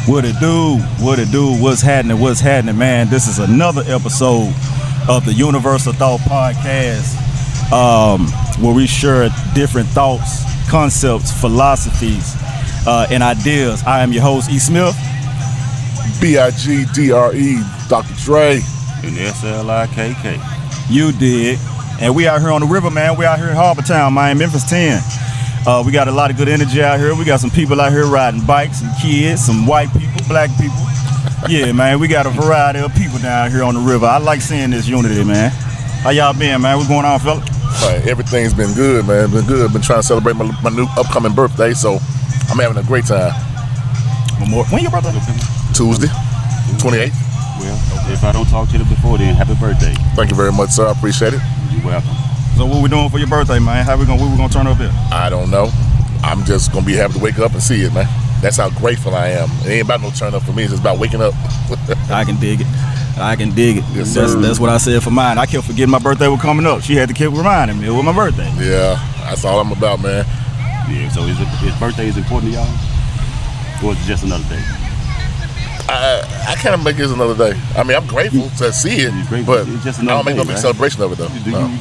What it do? What it do? What's happening? What's happening, man? This is another episode of the Universal Thought Podcast, where we share different thoughts, concepts, philosophies, and ideas. I am your host, E. Smith. B-I-G-D-R-E, Dr. Dre. And S-L-I-K-K. You did. And we out here on the river, man. We out here in Harbor Town, Memphis 10. We got a lot of good energy out here. We got some people out here riding bikes, some kids, some white people, black people. Yeah, man, we got a variety of people down here on the river. I like seeing this unity, man. How y'all been, man? What's going on, fella? Right, everything's been good, man. Been good. Been trying to celebrate my new upcoming birthday, so I'm having a great time. When your birthday? Tuesday, 28th. Well, if I don't talk to you before then, happy birthday. Thank you very much, sir. I appreciate it. You're welcome. So what we doing for your birthday, man? What we gonna turn up here? I don't know. I'm just gonna be happy to wake up and see it, man. That's how grateful I am. It ain't about no turn up for me. It's just about waking up. I can dig it. I can dig it. Yes, that's what I said for mine. I kept forgetting my birthday was coming up. She had to keep reminding me it was my birthday. Yeah, that's all I'm about, man. Yeah. So his birthday is important to y'all, or is it just another day? I kind of make it another day. I mean, I'm grateful to see it, but it's just I don't make no big celebration of it, though.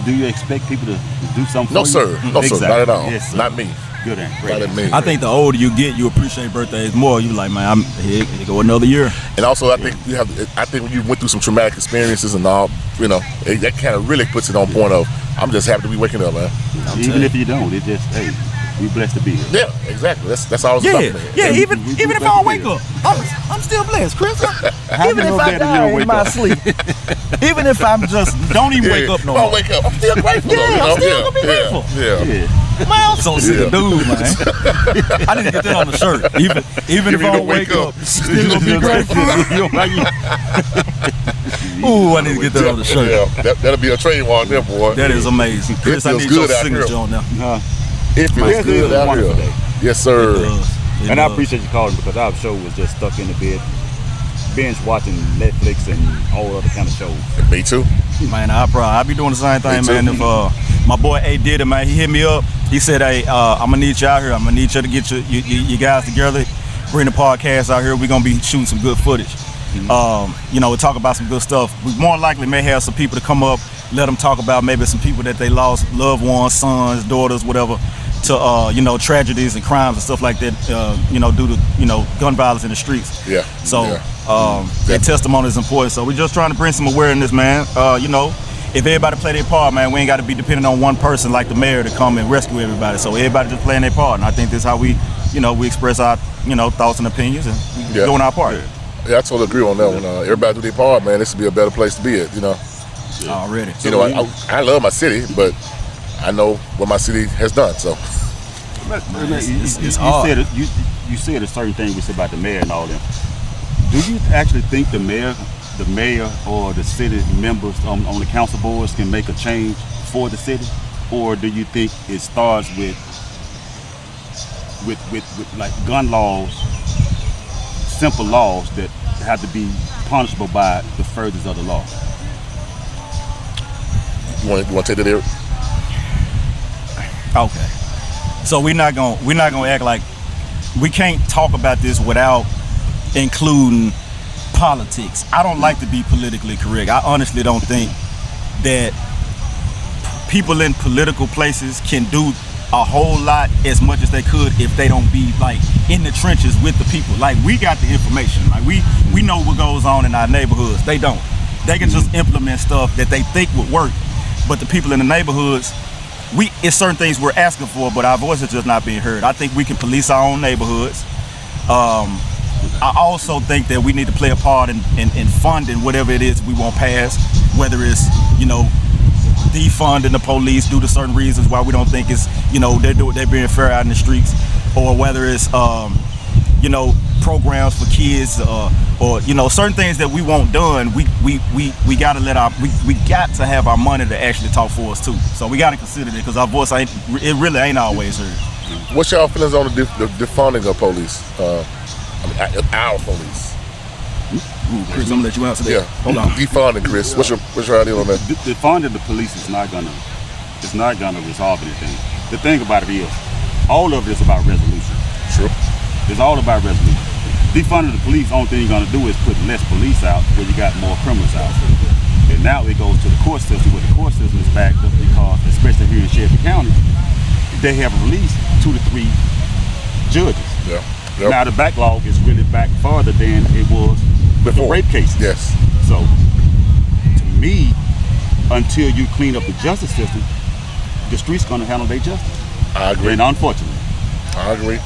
Do you expect people to do something No, for sir. you? No, sir. Not at all. Yes, not me. Good and great. Not at me. I think the older you get, you appreciate birthdays more. You like, man, here go another year. And also, I think I think when you went through some traumatic experiences and all, that kind of really puts it on point of, I'm just happy to be waking up, man. Even if you don't, it just, hey, we blessed to be here. Yeah, exactly. That's all it's about, man. Yeah. Even if I don't wake up, I'm still blessed, Chris. Even if I die in my sleep, even if I'm just don't even wake up no more. I don't wake up. I'm still grateful. Yeah, I'm still gonna be grateful. Yeah. Man, I'm so sick of dude, man. I need to get that on the shirt. Even if I don't wake up, still gonna be grateful. Ooh, I need to get that on the shirt. Yeah, that'll be a trademark there, boy. That is amazing. Chris, I need your signature on there. It feels good out here. Day. Yes, sir. I appreciate you calling because our show was just stuck in the bed, binge watching Netflix and all other kind of shows. Me too. Man, I be doing the same thing, man. If my boy ADIDDY, man, he hit me up. He said, "Hey, I'm gonna need you out here. I'm gonna need you to get you guys together, bring the podcast out here. We're gonna be shooting some good footage. We'll talk about some good stuff. We more likely may have some people to come up, let them talk about maybe some people that they lost, loved ones, sons, daughters, whatever, to tragedies and crimes and stuff like that. Due to gun violence in the streets. Yeah. So that testimony is important. So we're just trying to bring some awareness, man. If everybody play their part, man, we ain't got to be dependent on one person like the mayor to come and rescue everybody. So everybody just playing their part, and I think this is how we express our thoughts and opinions and doing our part. Yeah, I totally agree on that one. Everybody do their part, man. This would be a better place to be at, Already. I love my city, but I know what my city has done. So it's hard. You said a certain thing we said about the mayor and all them. Do you actually think the mayor or the city members on the council boards can make a change for the city, or do you think it starts with like gun laws, simple laws that have to be punishable by the furthest of the law? You want to take that, Eric? Okay. So we're not gonna act like we can't talk about this without including politics. I don't like to be politically correct. I honestly don't think that people in political places can do a whole lot as much as they could if they don't be like in the trenches with the people. Like, we got the information. Like, we know what goes on in our neighborhoods. They don't. They can just implement stuff that they think would work. But the people in the neighborhoods, it's certain things we're asking for, but our voice is just not being heard. I think we can police our own neighborhoods. I also think that we need to play a part in funding whatever it is we want passed, whether it's, defunding the police due to certain reasons why we don't think it's, they're being fair out in the streets, or whether it's, programs for kids, or certain things that we want done. We got to have our money to actually talk for us too. So we got to consider it, because our voice really ain't always heard. What's y'all feelings on the defunding of police? Our police. Chris, I'm gonna let you answer that. Yeah, hold on. Defunding, Chris. What's your idea on that? Defunding the police is not gonna resolve anything. The thing about it is, all of it is about resolution. True. It's all about resolution. defunding the police, only thing you're gonna do is put less police out where you got more criminals out. And now it goes to the court system, where the court system is backed up because, especially here in Shelby County, they have released 2 to 3 judges. Yeah. Yep. Now the backlog is really back farther than it was before rape cases. Yes. So, to me, until you clean up the justice system, the streets gonna handle their justice. I agree. And unfortunately, I agree.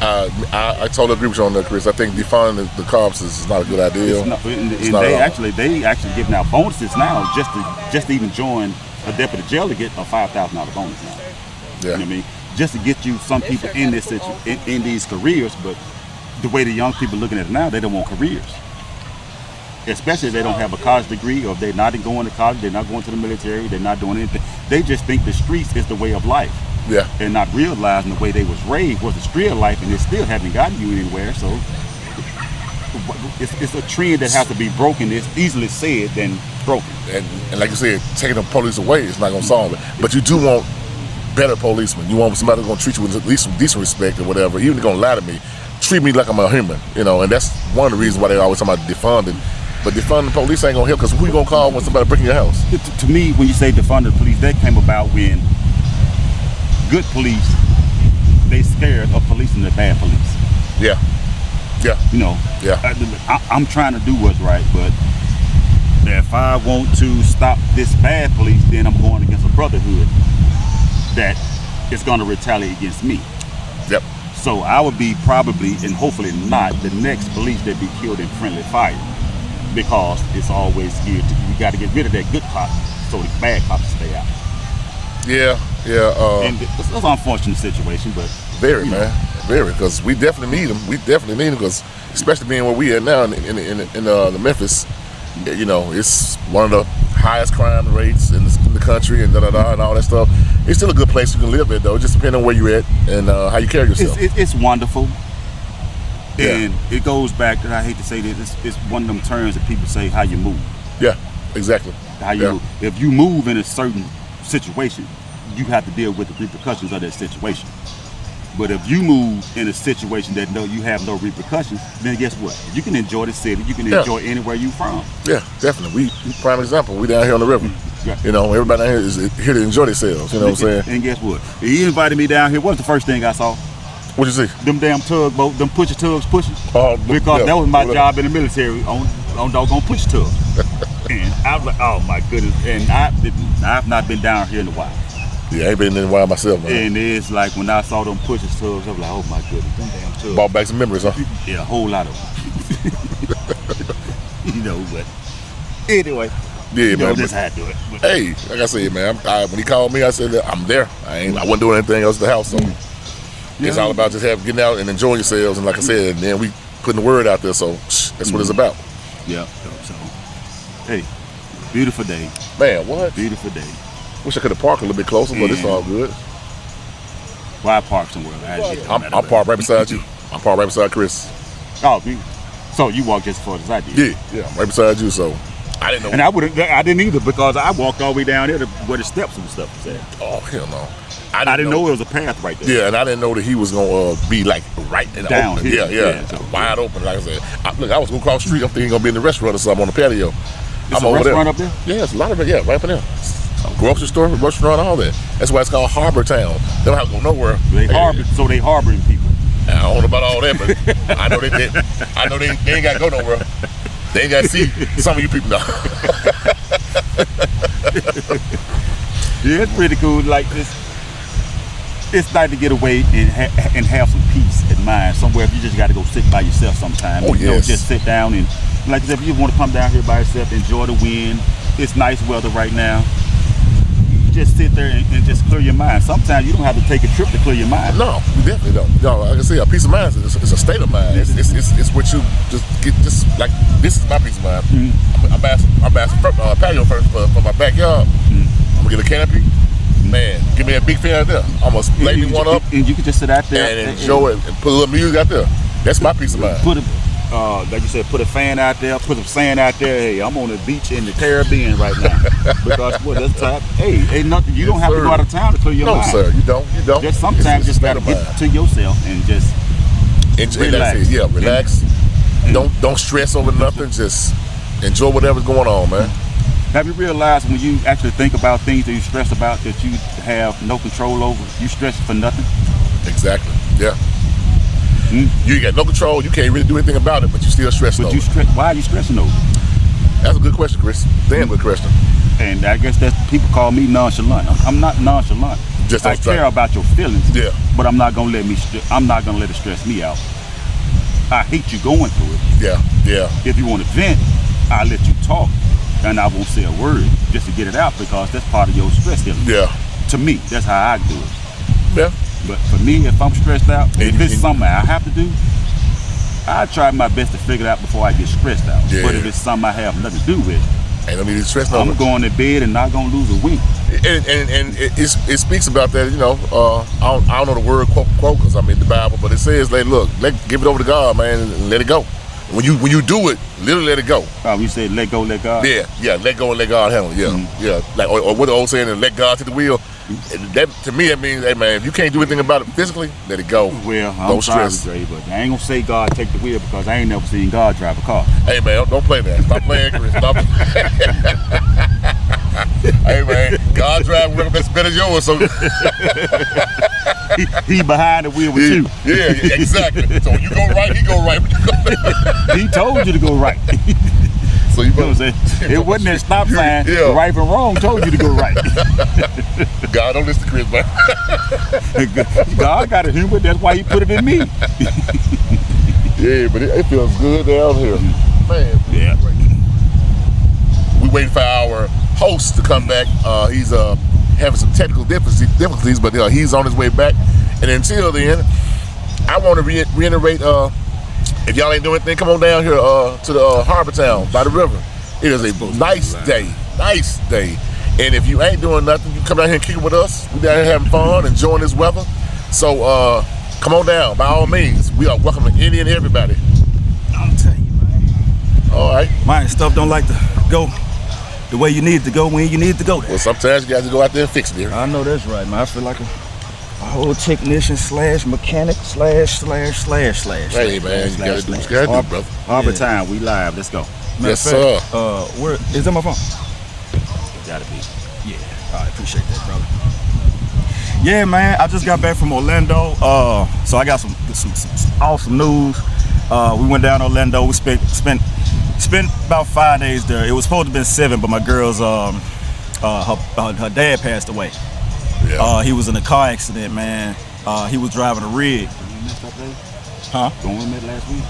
I totally agree with you on that, Chris. I think defunding the cops is not a good idea. they actually giving out bonuses now just to even join a deputy jail to get a $5,000 bonus now. Yeah. You know what I mean? Just to get you some people in this in these careers, but the way the young people looking at it now, they don't want careers. Especially if they don't have a college degree, or if they're not going to college, they're not going to the military, they're not doing anything. They just think the streets is the way of life. Yeah. And not realizing the way they was raised was the street of life, and it still haven't gotten you anywhere. So it's a trend that has to be broken. It's easily said than broken. And like you said, taking the police away is not going to solve it. But you do want better policemen. You want somebody that's going to treat you with at least some decent respect or whatever. Even if they're going to lie to me, treat me like I'm a human, you know. And that's one of the reasons why they always talk about defunding. But defunding the police ain't going to help, because who you going to call when somebody breaking your house? To me, when you say defunding the police, that came about when good police, they scared of policing the bad police. Yeah. Yeah. You know. Yeah. I'm trying to do what's right, but if I want to stop this bad police, then I'm going against a brotherhood that is going to retaliate against me. Yep. So I would be probably, and hopefully not, the next police that be killed in friendly fire, because it's always geared to, we got to get rid of that good cop so the bad cops stay out. Yeah. Yeah. And it's an unfortunate situation, but very, man, very, because we definitely need them. We definitely need them, because especially being where we at now in the Memphis, you know, it's one of the highest crime rates in the country, and and all that stuff. It's still a good place you can live at, though. It just depends on where you're at and how you carry yourself. It's wonderful. Yeah. And it goes back, and I hate to say this, it's one of them terms that people say, how you move. Yeah, exactly. How you move. If you move in a certain situation, you have to deal with the repercussions of that situation. But if you move in a situation that you have no repercussions, then guess what? You can enjoy the city. You can enjoy anywhere you from. Yeah, definitely. We prime example. We down here on the river. Yeah. You know, everybody down here is here to enjoy themselves. You know what I'm saying? And guess what? He invited me down here. What's the first thing I saw? What'd you see? Them damn tugboat, them pusher tugs pushing. Because that was my job in the military on doggone push tugs. And I was like, oh my goodness. And I've not been down here in a while. Yeah, I ain't been in a while myself, man. And it's like when I saw them pusher tugs, I was like, oh my goodness, them damn tugs. Brought back some memories, huh? Yeah, a whole lot of them. You know, but anyway. Yeah, man. Just had to do it. But, hey, like I said, man, when he called me, I said I'm there. I wasn't doing anything else at the house, so it's all about just getting out and enjoying yourselves. And like I said, and then we putting the word out there, so that's what it's about. Yeah. So, hey, beautiful day. Man, what? Beautiful day. Wish I could have parked a little bit closer, but it's all good. Why park somewhere? I'm parked right beside you. I'm parked right beside Chris. Oh, so you walk just as far as I did? Yeah, I'm right beside you, so I didn't know. And I didn't either, because I walked all the way down there to where the steps and stuff was at. Oh, hell no. I didn't know it was a path right there. Yeah, and I didn't know that he was gonna be like right in the down open. Here. Yeah, so wide open. Like I said, I was gonna cross the street. I'm thinking gonna be in the restaurant or something on the patio. I'm over restaurant up there? Yeah, it's a lot of it. Yeah, right up in there. Grocery store, restaurant, all that. That's why it's called Harbor Town. They don't have to go nowhere. They harboring people. I don't know about all that, but I know they ain't got to go nowhere. They ain't got to see some of you people now. Yeah, it's pretty cool. Like this, it's nice to get away and have some peace in mind somewhere. If you just got to go sit by yourself sometime. Oh, you know, just sit down and, like I said, if you want to come down here by yourself, enjoy the wind. It's nice weather right now. Just sit there and just clear your mind. Sometimes you don't have to take a trip to clear your mind. No, you definitely don't. No, like I say, a peace of mind is a state of mind. It's what you just get. Just like this is my peace of mind. Mm-hmm. I'm asking patio first for my backyard. Mm-hmm. I'm gonna get a canopy. Man, give me a big fan out there. I'm gonna lay me one up, and you can just sit out there and enjoy it and put a little music out there. That's my peace of mind. Like you said, put a fan out there, put some sand out there. Hey, I'm on the beach in the Caribbean right now. Because that's time. Hey, ain't nothing. You don't have to go out of town to clear your mind. No, sir, you don't. Just sometimes just gotta get to yourself and just And that's it. Yeah, relax. Don't stress over nothing. Just enjoy whatever's going on, man. Have you realized when you actually think about things that you stress about that you have no control over, you stress for nothing? Exactly. Yeah. You got no control. You can't really do anything about it, but you still stressing over it. Why are you stressing over it? That's a good question, Chris. Damn good question. And I guess that's people call me nonchalant. I'm not nonchalant. I care about your feelings. Yeah. But I'm not gonna let it stress me out. I hate you going through it. Yeah. If you want to vent, I'll let you talk, and I won't say a word just to get it out because that's part of your stress healing. Yeah. To me, that's how I do it. Yeah. But for me, if I'm stressed out, if it's something I have to do, I try my best to figure it out before I get stressed out. Yeah. But if it's something I have nothing to do with, ain't no need to stress over. I'm going to bed and not gonna lose a week. And it speaks about that, you know. I don't know the word quote because I'm in the Bible, but it says, give it over to God, man, and let it go. When you do it, literally let it go. You said let go, let God. Yeah, let go and let God handle it. Yeah, like or what the old saying is, let God take the wheel. That to me, that means, hey man, if you can't do anything about it physically, let it go. Well, don't stress. Sorry, but I ain't gonna say God take the wheel because I ain't never seen God drive a car. Hey man, don't play that. Stop playing, Chris. Stop. Hey man, God drive that's better than yours. So he behind the wheel with you. Yeah, exactly. So when you go right, he go right. He told you to go right. So you know what I'm saying? It wasn't that stop sign. Yeah. Right and wrong told you to go right. God don't listen to Chris, man. God got a humor. That's why he put it in me. Yeah, but it feels good down here, man. Yeah. We waiting for our host to come back. He's having some technical difficulties, but he's on his way back. And until then, I want to reiterate. If y'all ain't doing anything, come on down here to the Harbor Town by the river. It is a nice day. And if you ain't doing nothing, you come down here and kick it with us. We down here having fun, enjoying this weather. So come on down, by all means. We are welcoming any and everybody. I'm telling you, man. All right. My stuff don't like to go the way you need it to go when you need it to go there. Well, sometimes you got to go out there and fix it here. I know that's right, man. I feel like a whole technician / mechanic / Hey man, you gotta do what you gotta do, brother. Harbor Town, we live. Let's go. Yes, sir. Where is that my phone? Gotta be. Yeah, I appreciate that, brother. Yeah, man, I just got back from Orlando. So I got some awesome news. We went down to Orlando. We spent about 5 days there. It was supposed to have been 7, but my girl's her dad passed away. Yeah. He was in a car accident, man. He was driving a rig. Huh? The one we met last week?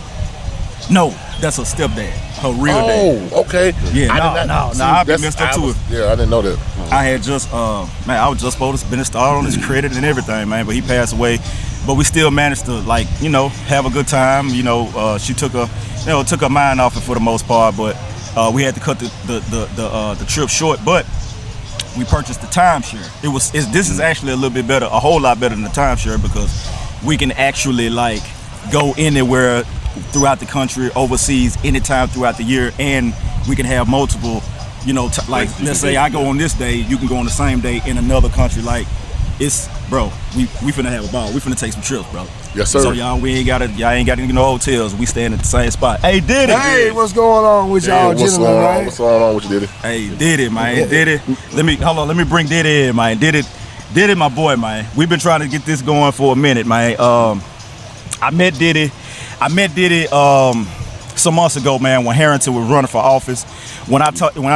No, that's her stepdad. Her real dad. Oh, okay. Yeah, I been messed up too. Yeah, I didn't know that. I had just, man, I was just supposed to start on his credit and everything, man, but he passed away. But we still managed to, like, you know, have a good time. You know, she took her mind off it for the most part, but we had to cut the trip short. But we purchased the timeshare. This is actually a little bit better, a whole lot better than the timeshare because we can actually like go anywhere throughout the country, overseas, anytime throughout the year, and we can have multiple, you know, like let's say I go on this day, you can go on the same day in another country. Like it's, bro, we finna have a ball. We finna take some trips, bro. Yes, sir. So y'all ain't got to no hotels. We staying at the same spot. Hey, Diddy. Hey, what's going on with y'all, gentlemen, man? What's going on with you, Diddy? Hey, Diddy, man. Diddy. Let me bring Diddy in, man. Diddy, my boy, man. We've been trying to get this going for a minute, man. I met Diddy some months ago, man, when Harrington was running for office. When I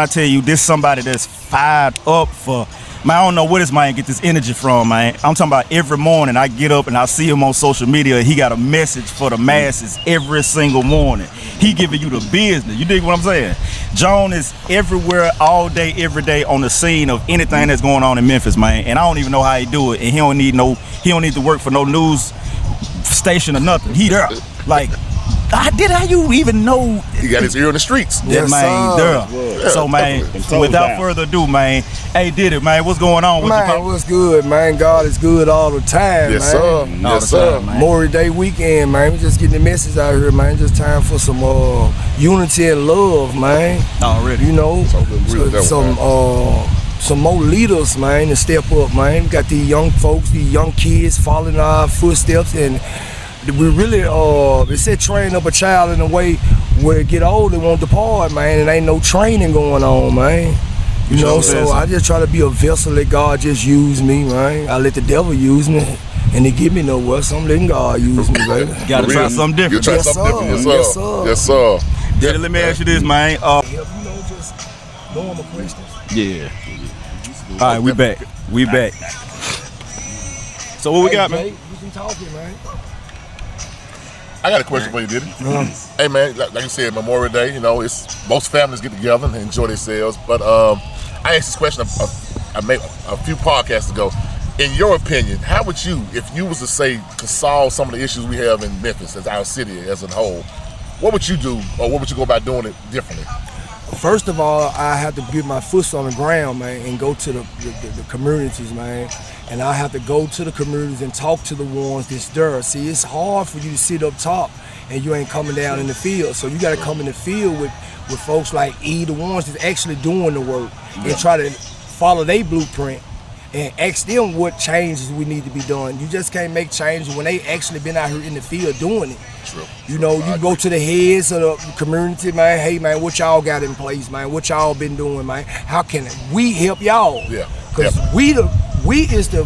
tell you this somebody that's fired up for, man, I don't know where this man get this energy from, man. I'm talking about every morning I get up and I see him on social media. He got a message for the masses every single morning. He giving you the business. You dig what I'm saying? John is everywhere, all day, every day on the scene of anything that's going on in Memphis, man. And I don't even know how he do it. And he don't need to work for no news station or nothing. He there. Like, how you even know? He got his ear on the streets. That man there. Yeah, so man, without further ado, man, hey Diddy, man, what's going on with you? Man, what's good, man? God is good all the time, yes, man. Sir. Yes, sir. Memorial Day weekend, man. We just getting the message out here, man. Just time for some unity and love, man. Already. You know, some more leaders, man, to step up, man. We got these young folks, these young kids following our footsteps, and we really it said train up a child in a way where it get old, it won't depart, man. And ain't no training going on, man. You know, so I just try to be a vessel that God just use me, man. I let the devil use me, and he give me nowhere. So I'm letting God use me, baby. Gotta try something different. You try something different, yes, sir. Yes, sir. Daddy, let me ask you this, man. You know, just normal questions. Yeah. All right, we back. We back. So what we got, man? You been talking, man. I got a question for you, Diddy. Hey, man, like you said, Memorial Day, you know, it's most families get together and enjoy themselves. But I asked this question I made a few podcasts ago. In your opinion, how would you, if you was to say, to solve some of the issues we have in Memphis, as our city as a whole, what would you do, or what would you go about doing it differently? First of all, I have to get my foot on the ground, man, and go to the communities, man. And I have to go to the communities and talk to the ones that's there. See, it's hard for you to sit up top and you ain't coming down in the field. So you got to come in the field with folks like the ones that's actually doing the work, and try to follow their blueprint and ask them what changes we need to be done. You just can't make changes when they actually been out here in the field doing it. True. You know, you go to the heads of the community, man. Hey, man, what y'all got in place, man? What y'all been doing, man? How can we help y'all? Yeah. Because we is the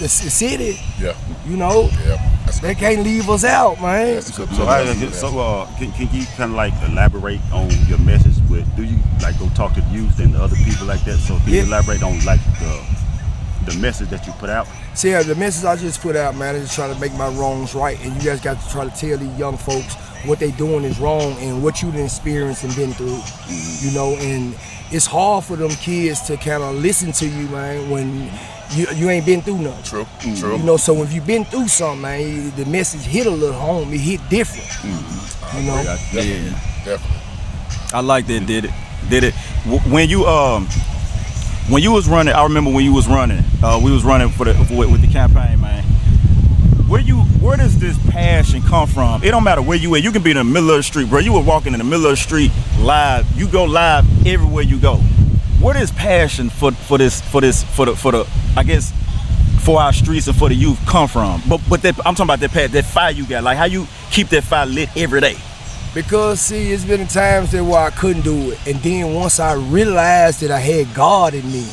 city. Yeah. You know. Yeah. They can't leave us out, man. Can you kind of like elaborate on your message with? Do you like go talk to the youth and the other people like that? So can you elaborate on like the message that you put out? See, the message I just put out, man, is trying to make my wrongs right, and you guys got to try to tell these young folks what they doing is wrong and what you done experienced and been through. You know, and it's hard for them kids to kind of listen to you, man, when you ain't been through nothing. True. True. You know, so if you've been through something, man, the message hit a little home. It hit different. You know. Definitely. I like that. Did it? When you was running, I remember when you was running. We was running with the campaign, man. Where does this passion come from? It don't matter where you at. You can be in the middle of the street, bro. You were walking in the middle of the street live. You go live everywhere you go. Where does passion for our streets and for the youth come from? But I'm talking about that fire you got. Like how you keep that fire lit every day. Because see, it's been times that where I couldn't do it, and then once I realized that I had God in me,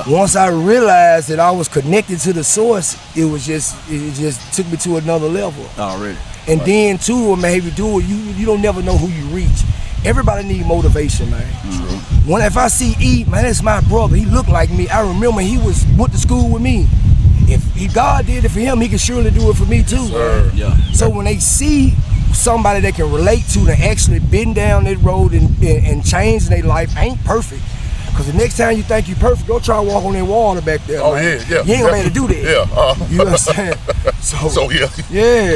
once I realized that I was connected to the source, it just took me to another level. Already. And then too, what made me do it, you don't never know who you reach. Everybody need motivation, man. When if I see E, man, that's my brother. He looked like me. I remember he went to school with me. If God did it for him, he can surely do it for me too. Yeah. So when they see somebody they can relate to that actually been down that road and changed their life, ain't perfect. Because the next time you think you perfect, go try to walk on that water back there. Oh, man. yeah. You ain't gonna be able to do that. Yeah. You understand? So yeah.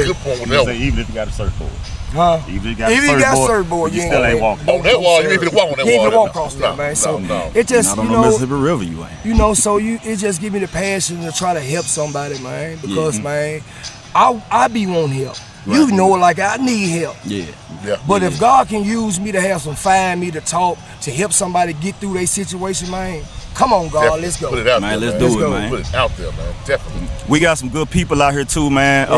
Good point with that one. Even if you got a surfboard. Huh? Even if you got a surfboard, you still ain't walking. On that wall, you ain't even walk on that wall. You ain't even walk across there, man. So it just, Not on the Mississippi River, you ain't. You know, so it just give me the passion to try to help somebody, man. Because, man, I be wanting help. Right. You know it like I need help. Yeah. But if God can use me to have some find me to talk, to help somebody get through their situation, man, come on, God, definitely. Let's go. Put it out man, there, let's do it, man. Put it out there, man. Definitely. We got some good people out here too, man.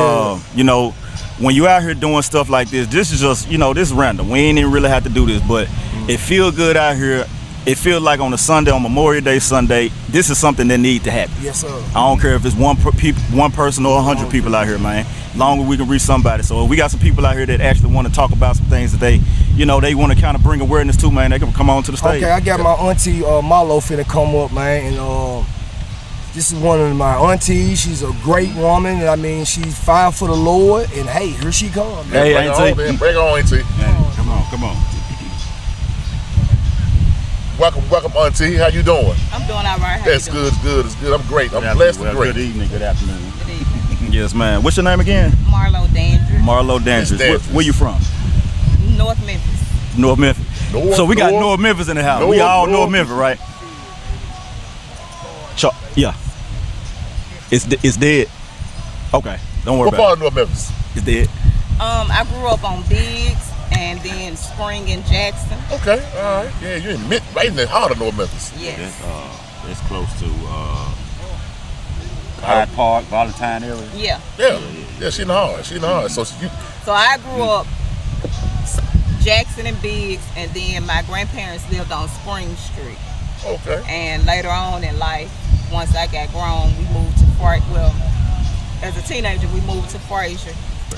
You know, when you out here doing stuff like this is just, this is random. We ain't even really have to do this, but it feel good out here. It feels like on a Sunday, on Memorial Day Sunday, this is something that need to happen. Yes, sir. I don't care if it's one person or 100 people out here, man. Long as we can reach somebody. So we got some people out here that actually want to talk about some things that they want to kind of bring awareness to, man. They can come on to the stage. Okay, I got my auntie Marlo finna come up, man, and this is one of my aunties. She's a great woman, and I mean, she's fine for the Lord, and hey, here she comes. Hey, auntie. Bring her on, auntie. Come on. Welcome, auntie. How you doing? I'm doing all right. That's good. It's good. I'm great. I'm blessed and great. Good evening. Good afternoon. Good evening. Yes, man. What's your name again? Marlo Dandridge. Marlo Dandridge. Where you from? North Memphis. North Memphis. So we got North Memphis in the house. We all North Memphis, right? Yeah. It's dead. Okay. Don't worry about it. What part of North Memphis? It's dead. I grew up on Biggs and then Spring and Jackson. Okay. All right. Yeah, you're right in the heart of North Memphis. Yes. It's close to Hyde Park, Valentine area. Yeah. Yeah, she in the heart. So So I grew up Jackson and Biggs, and then my grandparents lived on Spring Street. okay. And later on in life, once I got grown, we moved to Well, as a teenager, we moved to Frazier.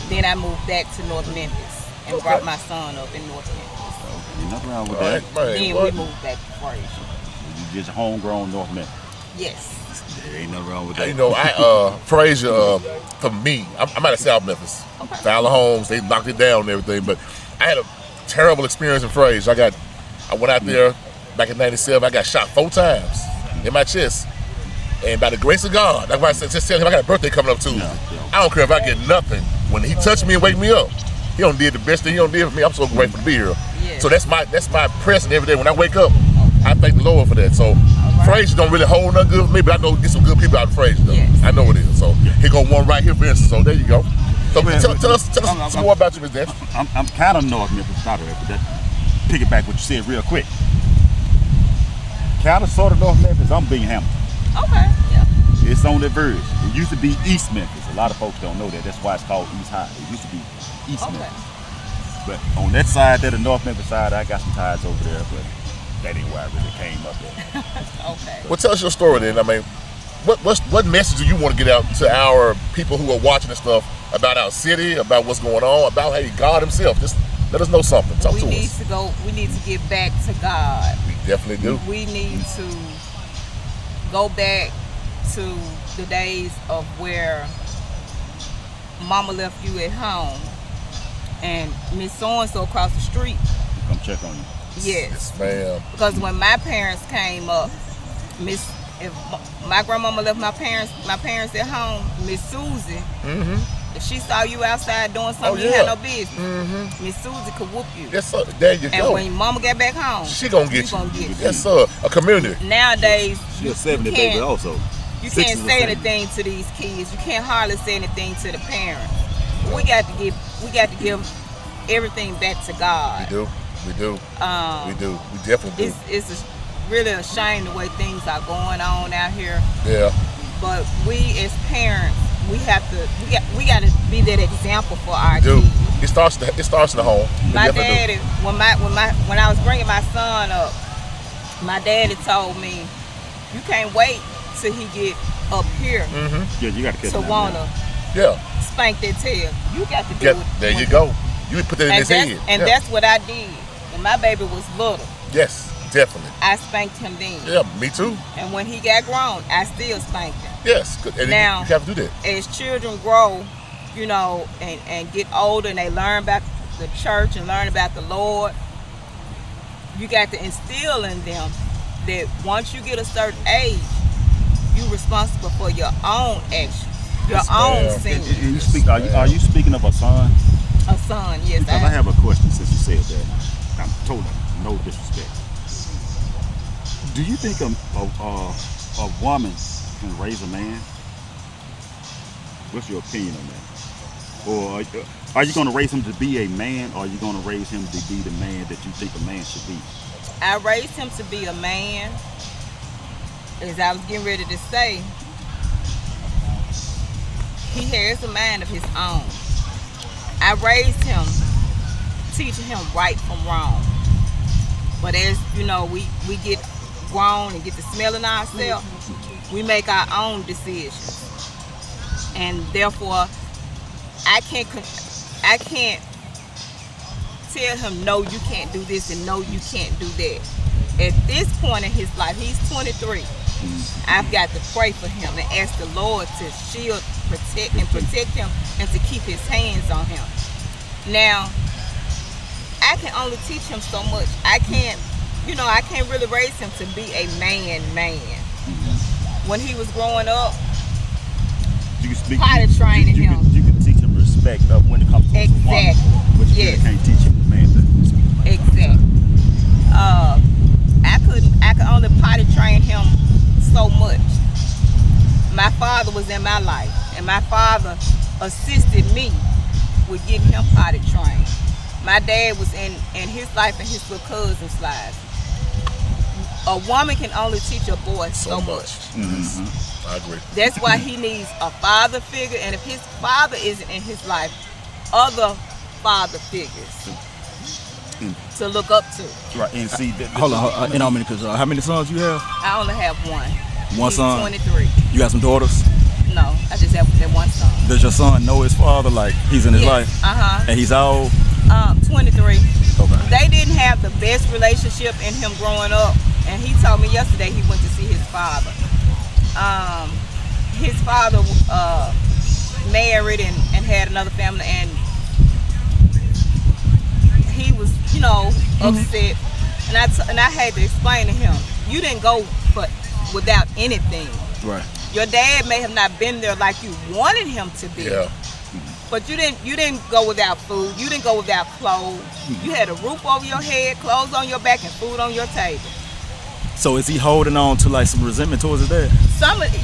Then I moved back to North Memphis and brought my son up in North Memphis. Ain't nothing wrong with Right, that. man, Then what? we moved back to Frazier. You just homegrown North Memphis. Yes. There ain't nothing wrong with You that. know, Frazier, for me, I'm out of South Memphis. Okay. Fowler Homes, they knocked it down and everything, but I had a terrible experience in Frazier. I went out there back in '97. I got shot 4 times in my chest, and by the grace of God, that's why I said, just tell him I got a birthday coming up Tuesday. I don't care if I get nothing. When he touched me and wake me up, he done did the best thing he done did for me. I'm so grateful to be here. Yeah. So that's my present every day. When I wake up, I thank the Lord for that. So Frazier don't really hold nothing good for me, but I know there's some good people out of Frazier though. Yes. I know it is. So here go one right here for instance. So there you go. So tell us some more about you, Ms. Dan. I'm kind of North Memphis, not but that piggyback what you said real quick. Kind of sort of North Memphis. I'm Binghamton. Okay. Yeah. It's on the verge. It used to be East Memphis. A lot of folks don't know that. That's why it's called East High. It used to be East Okay. Memphis. But on that side, there, the North Memphis side, I got some ties over there, but that ain't where I really came up at. Okay. Well, tell us your story then. I mean, what message do you want to get out to our people who are watching this stuff about our city, about what's going on, about hey God Himself? Just let us know something. Talk We to need us. to go. We need to get back to God. We definitely do. We need to go back to the days of where Mama left you at home and Miss So-and-so across the street. Come check on you. Yes. Ma'am. Because when my parents came up, if my grandmama left my parents at home, Miss Susie, if she saw you outside doing something you had no business, Miss Susie could whoop you. Yes, sir. There you And go. when Mama get back home, She gonna get you. gonna get you. Yes, sir. A community. Nowadays, She a you 70 baby can't- also. You 60s can't or say 70s. anything to these kids. You can't hardly say anything to the parents. We got to give everything back to God. We do. We do. We definitely do. It's really a shame the way things are going on out here. Yeah. But we as parents, we got to be that example for our Do. kids. It starts in the home. We My definitely daddy, when I was bringing my son up, my daddy told me, you can't wait till he get up here Yeah, you got to catch to him. wanna do. Yeah. spank that tail. You got to do Get, it. there you when- go. You put that in his head. And Yeah. that's what I did. When my baby was little, Yes, definitely. I spanked him then. Yeah, me too. And when he got grown, I still spanked him. Yes. And Now- you have to do that. As children grow, and get older and they learn about the church and learn about the Lord, you got to instill in them that once you get a certain age, you're responsible for your own actions, your Yes, own ma'am. sins. And you speak. Are you speaking of a son? A son, yes. Because I have a question since you said that. I'm totally no disrespect. Do you think a woman can raise a man? What's your opinion on that? Or are you going to raise him to be a man, or are you going to raise him to be the man that you think a man should be? I raised him to be a man. As I was getting ready to say, he has a mind of his own. I raised him, teaching him right from wrong. But as you know, we get grown and get to smelling ourselves, we make our own decisions. And therefore, I can't tell him, no, you can't do this, and no, you can't do that. At this point in his life, he's 23. I've got to pray for him and ask the Lord to shield, protect him, and to keep his hands on him. Now, I can only teach him so much. I can't really raise him to be a man. When he was growing up, You can speak. Potty training him. You can teach him respect of when it comes to a woman, Exactly. but you Yes. really can't teach him a man. exactly. I could only potty train him so much. My father was in my life, and my father assisted me with getting him potty trained. My dad was in his life and his little cousin's lives. a woman can only teach a boy so much. I agree. That's why he needs a father figure, and if his father isn't in his life, other father figures to look up to. Right, and see, Hold on, and how many? Cause how many sons you have? I only have one. One He's son. 23. You got some daughters? No, I just have that one son. Does your son know his father? Like he's in his life? And he's how old? 23. Okay. They didn't have the best relationship in him growing up, and he told me yesterday he went to see his father. His father married and had another family, and he was, upset. And I had to explain to him, you didn't go without anything. Right. Your dad may have not been there like you wanted him to be. Yeah. But you didn't go without food. You didn't go without clothes. You had a roof over your head, clothes on your back, and food on your table. So is he holding on to like some resentment towards his dad?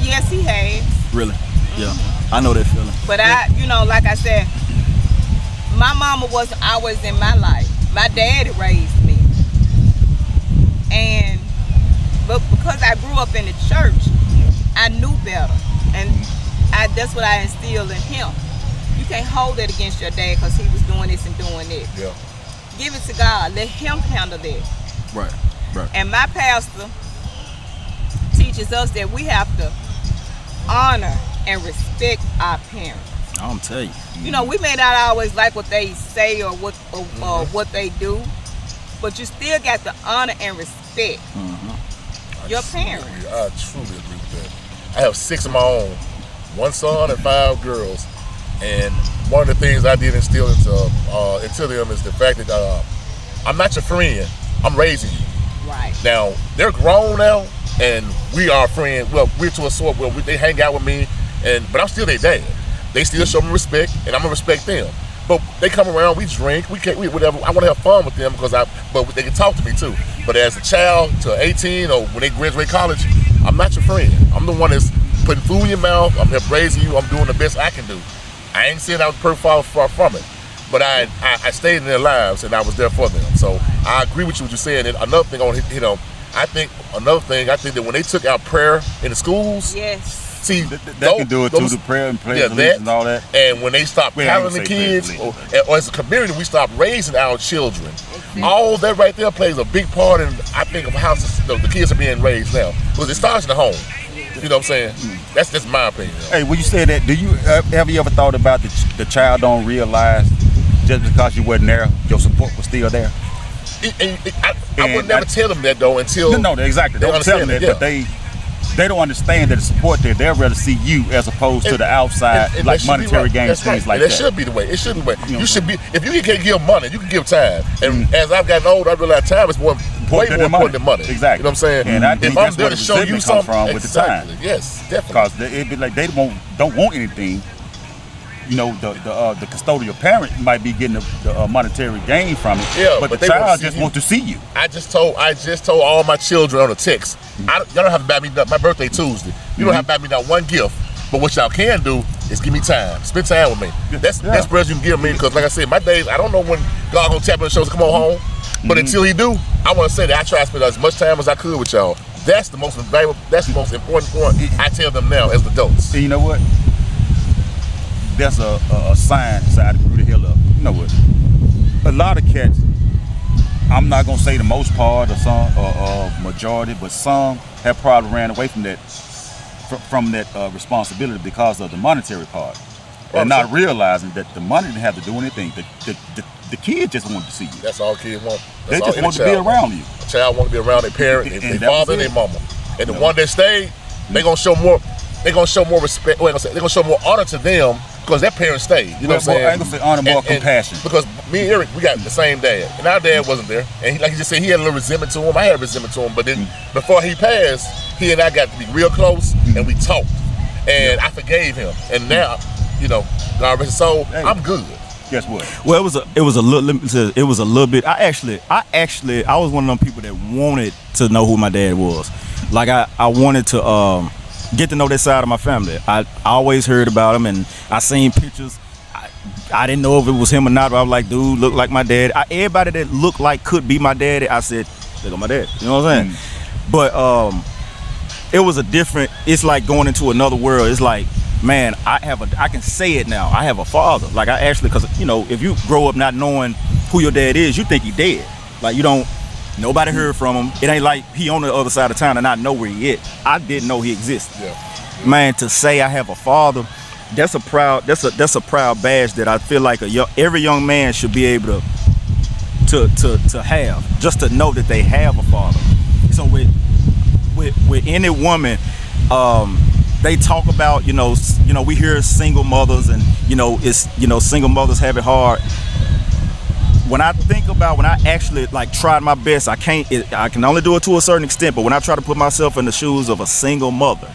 Yes, he has. Really? Yeah. I know that feeling. But like I said, my mama wasn't always in my life. My daddy raised me. But because I grew up in the church, I knew better. And that's what I instilled in him. You can't hold it against your dad because he was doing this and doing that. Yeah. Give it to God. Let him handle that. Right. And my pastor teaches us that we have to honor and respect our parents. I'm tell you. We may not always like what they say or what they do, but you still got to honor and respect your parents. I truly agree with that. I have 6 of my own, 1 son and 5 girls, and one of the things I did instill into them is the fact that I'm not your friend. I'm raising you. Right. Now they're grown now, and we are friends. Well, we're to a sort where they hang out with me, but I'm still their dad. They still show me respect, and I'm gonna respect them. But they come around, we drink, we whatever. I want to have fun with them but they can talk to me too. But as a child to 18 or when they graduate college, I'm not your friend. I'm the one that's putting food in your mouth. I'm here raising you. I'm doing the best I can do. I ain't saying I was perfect far from it, but I stayed in their lives and I was there for them. So I agree with you what you're saying. And another thing I think that when they took out prayer in the schools, yes. See, that can do it too, the prayer and pledge and all that. And when they stop paddling the kids, or as a community, we stop raising our children. All that right there plays a big part in, I think, of how the kids are being raised now. Because it starts in the home. You know what I'm saying? That's just my opinion. Hey, when you say that, have you ever thought about the child don't realize just because you wasn't there, your support was still there? I would never tell them that though until no, exactly. Don't tell them that, but they don't understand that the support there. They'd rather see you as opposed to the outside, like monetary gains, things like that. That should be the way. It shouldn't be. You should be. If you can give money, you can give time. And as I've gotten older, I realize time is way more important than money. Exactly. You know what I'm saying? And I think if that's I'm there where to the show you resentment something, comes from with the time. Yes, definitely. Because it'd be like they don't want anything. The custodial parent might be getting the monetary gain from it, but the child just wants to see you. I just told all my children on a text, y'all don't have to buy me my birthday Tuesday. You don't have to buy me not one gift, but what y'all can do is give me time, spend time with me. That's best present you can give me, because like I said, my days, I don't know when God gonna tap me on the shoulder to come on home, but until he do, I want to say that I try to spend as much time as I could with y'all. That's the most valuable, that's the most important point I tell them now as adults. And you know what? There's a sign beside the Gruder Hill up. You know what? A lot of cats, I'm not gonna say the most part or some or majority, but some have probably ran away from that responsibility because of the monetary part. And not realizing that the money didn't have to do anything. The kid just wanted to see you. That's all kids want. They just want to be around you. A child want to be around their parent, their father, and their mama. And the one that stayed, they're gonna show more. They're gonna show more respect. They're gonna show more honor to them because their parents stayed. You know what I'm saying? I ain't gonna say honor, more compassion. Because me and Eric, we got the same dad, and our dad wasn't there. And like he just said, he had a little resentment to him. I had a resentment to him. But then before he passed, he and I got to be real close, and we talked. And I forgave him. And now, God rest his soul, I'm good. Guess what? Well, it was a little bit. I was one of them people that wanted to know who my dad was. Like I wanted to get to know that side of my family. I always heard about him, and I seen pictures. I didn't know if it was him or not, but I was like, dude, look like my dad. Everybody that looked like could be my daddy, I said, look at my dad. You know what I'm saying? But it was a different. It's like going into another world. It's like, man, I can say it now. I have a father. Like I actually, because you know, if you grow up not knowing who your dad is, you think he dead. Like you don't. Nobody heard from him. It ain't like he on the other side of town and I know where he is. I didn't know he existed. Yeah. Man, to say I have a father, that's a proud badge that I feel like every young man should be able to have, just to know that they have a father. So with any woman, they talk about, you know, we hear single mothers and, single mothers have it hard. When I actually like tried my best, I can only do it to a certain extent, but when I try to put myself in the shoes of a single mother,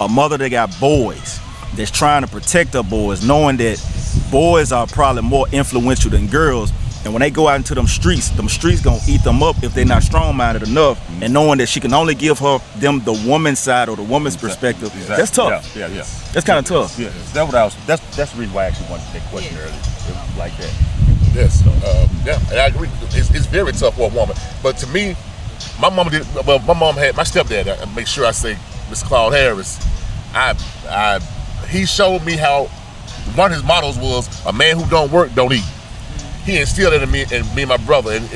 a mother that got boys, that's trying to protect her boys, knowing that boys are probably more influential than girls, and when they go out into them streets gonna eat them up if they're not strong-minded enough, and knowing that she can only give them the woman's side or the woman's perspective, exactly. That's tough. Yeah. That's kind of tough. Yeah, that's the reason why I actually wanted that question earlier. It was like that. Yes, and I agree. It's very tough for a woman. But to me, my mom had my stepdad. I make sure I say, Mr. Claude Harris. He showed me how one of his mottos was, a man who don't work don't eat. He instilled it in me and my brother and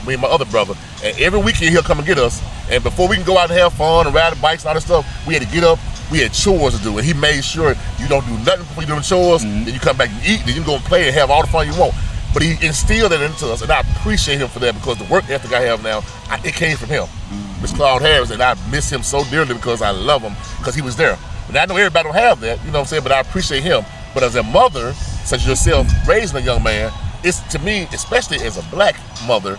me and my other brother. And every weekend he'll come and get us. And before we can go out and have fun and ride the bikes and all that stuff, we had to get up. We had chores to do, and he made sure you don't do nothing before you do the chores. Then you come back and eat, then you can go and play and have all the fun you want. But he instilled it into us, and I appreciate him for that, because the work ethic I have now, it came from him, Mr. Claude Harris, and I miss him so dearly because I love him, because he was there. And I know everybody don't have that, you know what I'm saying, but I appreciate him. But as a mother, such as yourself, raising a young man, it's, to me, especially as a black mother,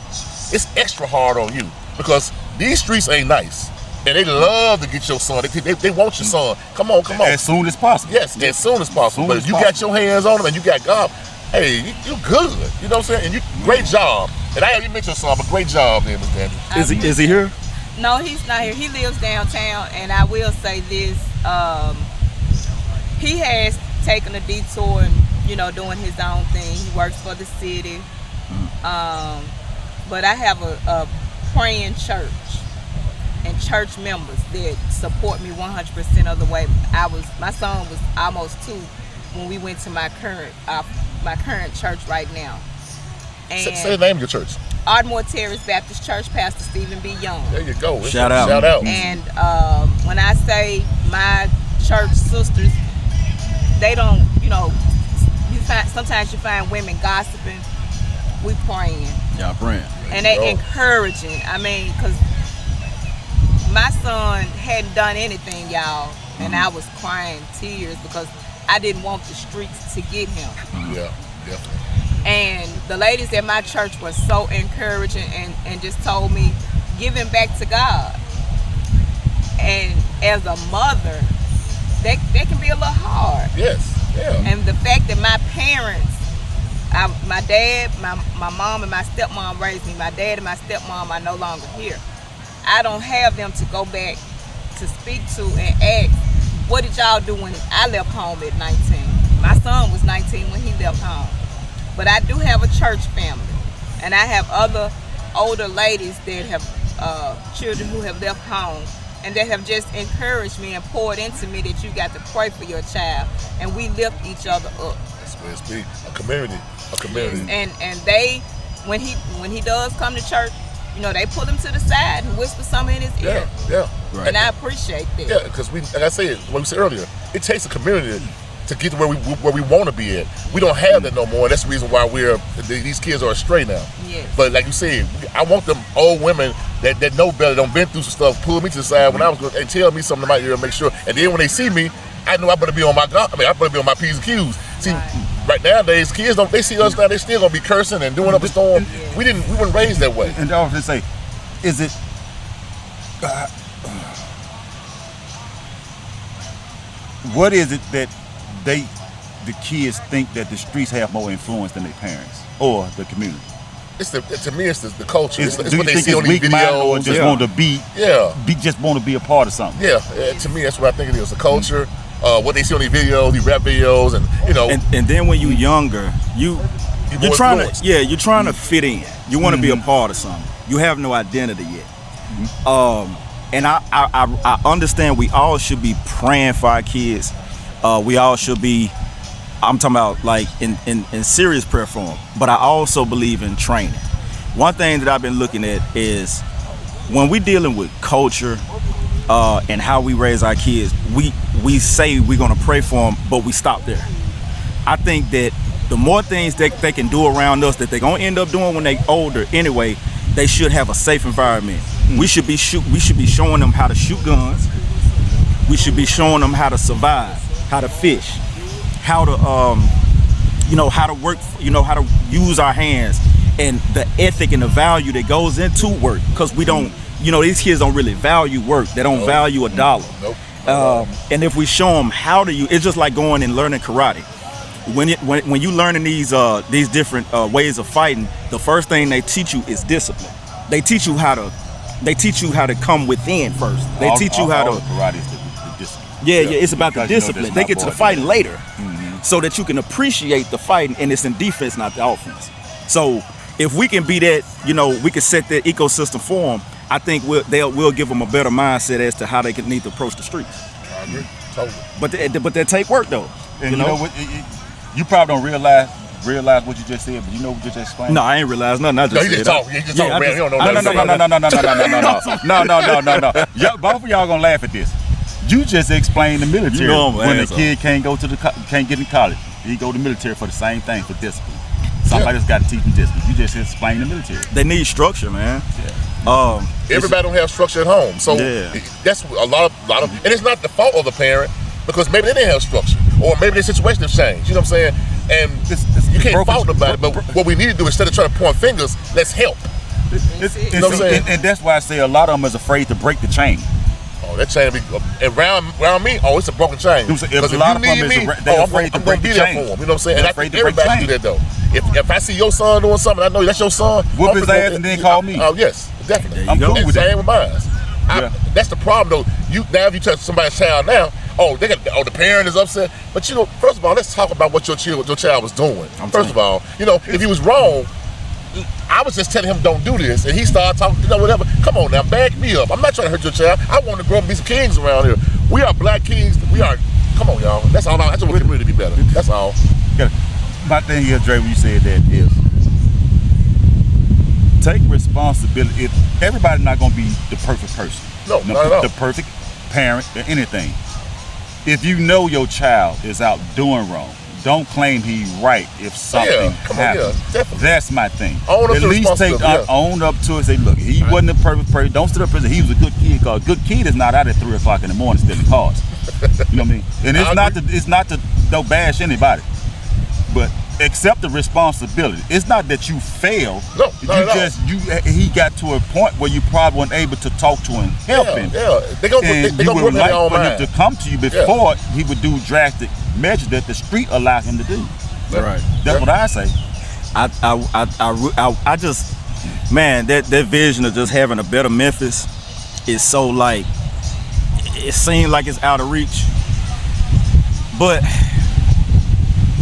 it's extra hard on you, because these streets ain't nice. And they love to get your son. They want your son. Come on. As soon as possible. Yes, as soon as possible. But if you got your hands on him and you got God, hey, you good. You know what I'm saying? And you great job. And I haven't mentioned your son, but great job there, Ms. Dandy. Is he here? No, he's not here. He lives downtown, and I will say this: he has taken a detour and doing his own thing. He works for the city, but I have a praying church and church members that support me 100% of the way. My son was almost 2 when we went to my current church right now. And say the name of your church. Ardmore Terrace Baptist Church, Pastor Stephen B. Young. There you go. Shout out. And when I say my church sisters, they don't, sometimes you find women gossiping. We praying. Y'all praying. And they encouraging. I mean, because my son hadn't done anything, y'all, and I was crying tears because I didn't want the streets to get him. Yeah, definitely. And the ladies at my church were so encouraging and just told me, give him back to God. And as a mother, that can be a little hard. Yes, yeah. And the fact that my parents, my dad, my mom and my stepmom raised me. My dad and my stepmom are no longer here. I don't have them to go back to speak to and ask, what did y'all do when I left home at 19? My son was 19 when he left home. But I do have a church family, and I have other older ladies that have children who have left home, and that have just encouraged me and poured into me that you got to pray for your child, and we lift each other up. That's where it's be. A community. And they, when he does come to church, they pull him to the side and whisper something in his ear. Yeah. Right. And I appreciate that. Yeah, because like I said, what we said earlier, it takes a community to get to where we want to be at. We don't have that no more, and that's the reason why these kids are astray now. Yes. But like you said, I want them old women that know better, don't been through some stuff, pull me to the side when I was going and tell me something about you and make sure. And then when they see me, I know I better be on I better be on my P's and Q's. See, right nowadays, kids they see us now, they still gonna be cursing and doing up a storm. We weren't raised that way. And I was just say, is it? What is it that the kids think that the streets have more influence than their parents or the community? To me, it's the culture. It's Do what you they think see it's on these weak-minded or videos. just want to be? Just want to be a part of something. Yeah, to me, that's what I think it is. The culture, what they see on these videos, these rap videos, and And then when you're younger, you're trying to fit in. You want to be a part of something. You have no identity yet. And I understand we all should be praying for our kids. We all should be, I'm talking about like in serious prayer for them. But I also believe in training. One thing that I've been looking at is when we're dealing with culture and how we raise our kids, we say we're gonna pray for them, but we stop there. I think that the more things that they can do around us that they're gonna end up doing when they're older anyway, they should have a safe environment. We should be showing them how to shoot guns. We should be showing them how to survive, how to fish, how to how to work, how to use our hands, and the ethic and the value that goes into work. Because we don't, these kids don't really value work. They don't value a dollar. Nope. And if we show them how to use, it's just like going and learning karate. When you learning these different ways of fighting, the first thing they teach you is discipline. They teach you how to come within first. They teach you how to. Karate is the discipline. Yeah, it's about the discipline. They get to the fighting later, so that you can appreciate the fighting, and it's in defense, not the offense. So if we can be that, we can set that ecosystem for them. I think we'll give them a better mindset as to how they need to approach the streets. I agree, totally. But that take work though. And you know what? You probably don't realize what you just said, but you know what you just explained? No, I ain't realized nothing. I just you just talk. You just talk, man. You don't know No. Both of y'all gonna laugh at this. You just explained the military. When a kid can't get in college, he go to the military for the same thing, for discipline. Somebody's got to teach them discipline. You just explained the military. They need structure, man. Yeah. Everybody don't have structure at home, so that's a lot of, and it's not the fault of the parent, because maybe they didn't have structure, or maybe their situation has changed. You know what I'm saying? And you can't fault nobody. But what we need to do, instead of trying to point fingers, let's help. You know what I'm saying? And that's why I say a lot of them is afraid to break the chain. Oh, that chain be around me. Oh, it's a broken chain. Because if you need me, I'm going to be there for them. You know what I'm saying? And I think everybody do that though. If I see your son doing something, I know that's your son. Whoop his ass and then call me. Oh yes, definitely. I'm cool with that. Same with mine. That's the problem though. If you touch somebody's child now, the parent is upset. But first of all, let's talk about what your child was doing. First of all, if he was wrong, I was just telling him don't do this, and he started talking, whatever. Come on now, back me up. I'm not trying to hurt your child. I want to grow up and be some kings around here. We are black kings. We are. Come on, y'all. That's all. That's what we can really be better. That's all. My thing here, Dre, when you said that is take responsibility. If everybody's not going to be the perfect person, no, not at all. The perfect parent or anything. If you know your child is out doing wrong, don't claim he's right if something happens. That's my thing. At least own up to it. Say, look, he wasn't a perfect person. Don't sit up and say he was a good kid, because a good kid is not out at 3 o'clock in the morning stealing cars. You know what I mean? And it's not to don't bash anybody, but accept the responsibility. It's not that you failed. No, he got to a point where you probably weren't able to talk to him, help him. Yeah, they gonna work their own mind. Him to come to you before he would do drastic measures that the street allowed him to do. Right. That's what I say. I just, man, that vision of just having a better Memphis is so like, it seems like it's out of reach, but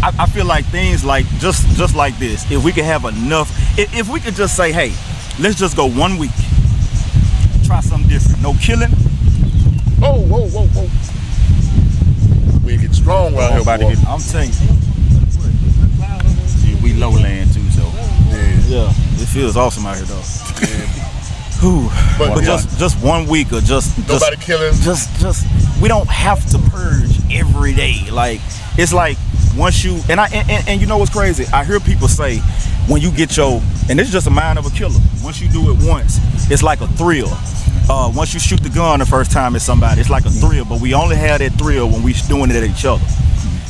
I feel like things like just like this, if we could have enough, if we could just say, hey, let's just go 1 week, try something different, no killing. Whoa. We get strong around here, boy. I'm telling you. We lowland too, so. Yeah, it feels awesome out here though. But just 1 week or just nobody killing. Just we don't have to purge every day. Like it's like once you and you know what's crazy? I hear people say when you get and it's just a mind of a killer. Once you do it once, it's like a thrill. Once you shoot the gun the first time at somebody, it's like a thrill. But we only have that thrill when we doing it at each other.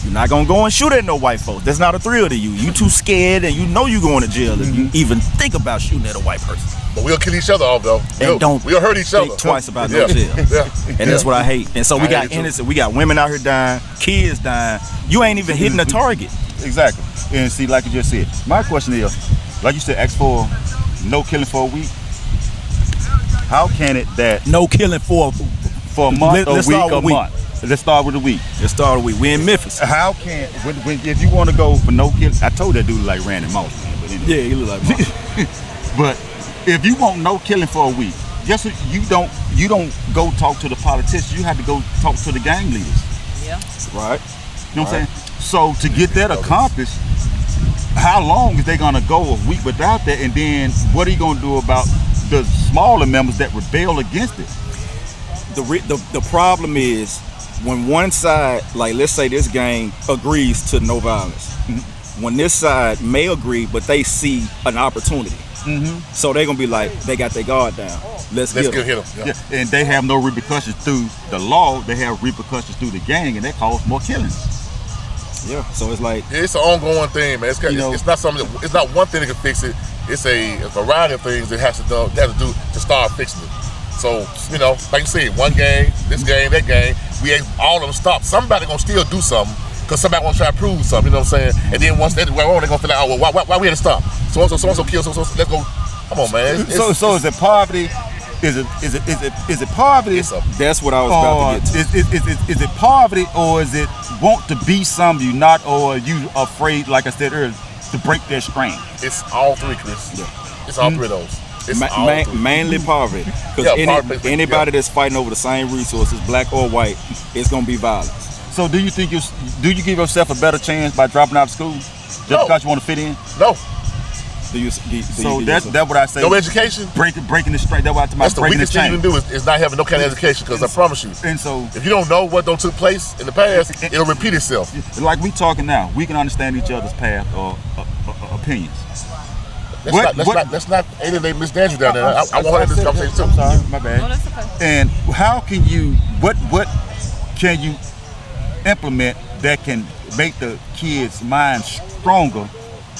You're not gonna go and shoot at no white folks. That's not a thrill to you. You too scared, and you know you're going to jail if you even think about shooting at a white person. But we'll kill each other off though. We'll hurt each other. Think twice about no jail. And that's what I hate. And so we got innocent. We got women out here dying, kids dying. You ain't even hitting the target. Exactly. And see, like you just said, my question is, like you said, ask for no killing for a week. How can it that no killing for a month, a week, a month? Let's start with a week. We in Memphis. How can if you want to go for no killing? I told that dude like Randy Moss, man. But anyway. Yeah, he look like Moss. But if you want no killing for a week, just you don't go talk to the politicians. You have to go talk to the gang leaders. Yeah. Right. You know what I'm saying? So to get that accomplished, how long is they gonna go a week without that? And then what are you gonna do about the smaller members that rebel against it? The problem is when one side, like let's say this gang agrees to no violence. When this side may agree, but they see an opportunity. So they're gonna be like, they got their guard down. Let's hit them. them. Yeah. Yeah, and they have no repercussions through the law. They have repercussions through the gang, and that causes more killings. Yeah. So it's like It's an ongoing thing, man. You know- It's not something. It's not one thing that can fix it. It's a variety of things that has to do to start fixing it. So like you said, one gang, this gang, that gang, we ain't all of them stop. Somebody gonna still do something because somebody gonna try to prove something. You know what I'm saying? And then once they're wrong, they're gonna feel like, oh well, why we had to stop? So and so kill. So let's go. Come on, man. So is it poverty? Is it poverty? that's what I was about to get to. Is it poverty, or is it want to be something you not, or you afraid, like I said earlier, to break their strain? It's all three, Chris. It's all three of those. It's all three. Mainly poverty, because anybody that's fighting over the same resources, black or white, it's gonna be violence. So do you think do you give yourself a better chance by dropping out of school just No. because you want to fit in? No. So that's what I say. No education. Breaking the strain. That's what I'm That's the breaking the weakest thing you chain. can do is not having no kind of education. Because I promise you, And so, if you don't know what don't took place in the past, it'll repeat itself. like we talking now, we can understand each other's path or opinions. Let's not alienate Miss Andrew down there. I want her in this conversation too. I'm sorry, my bad. No, that's okay. And how can you? What can you implement that can make the kids' minds stronger,